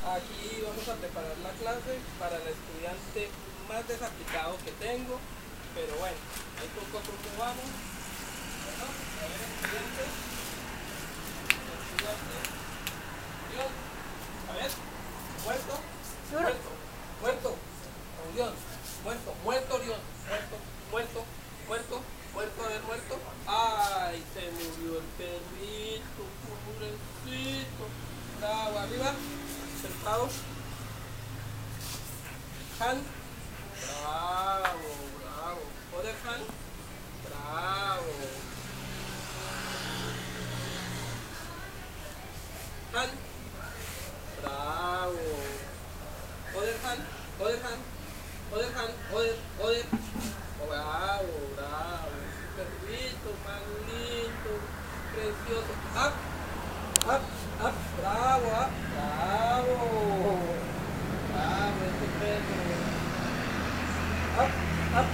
Aquí vamos a preparar la clase para el estudiante más desaplicado que tengo, pero bueno, ahí poco a poco vamos. Bueno, a ver, estudiante, Dios, a ver, muerto, muerto, muerto, Orión, muerto, muerto, Orión, muerto, muerto, muerto, muerto, a ver, muerto. Ay, se murió el perrito, pobrecito. Bravo, arriba, sentado. Han, bravo, bravo. Other hand, bravo. Han, bravo. Other hand, other hand, other hand, other. Oh, bravo, bravo. Perrito, más lindo, precioso. Up, up, up, bravo, up, bravo. Bravo, este perro. Up, up,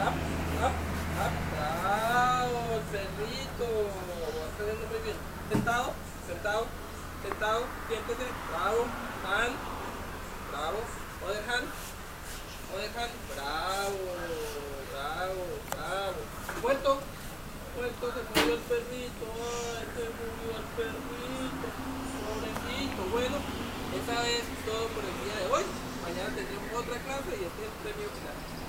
up, up, up, bravo, el perrito. Lo está haciendo muy bien. Sentado, sentado, sentado, siéntese. Bravo, hand, bravo. Other hand, bravo, bravo, bravo. Muerto, muerto, se murió el perrito. Ay, se murió el perrito. Pobrecito. Bueno, esa es todo por el día de hoy. Mañana tendremos otra clase y este es el premio final.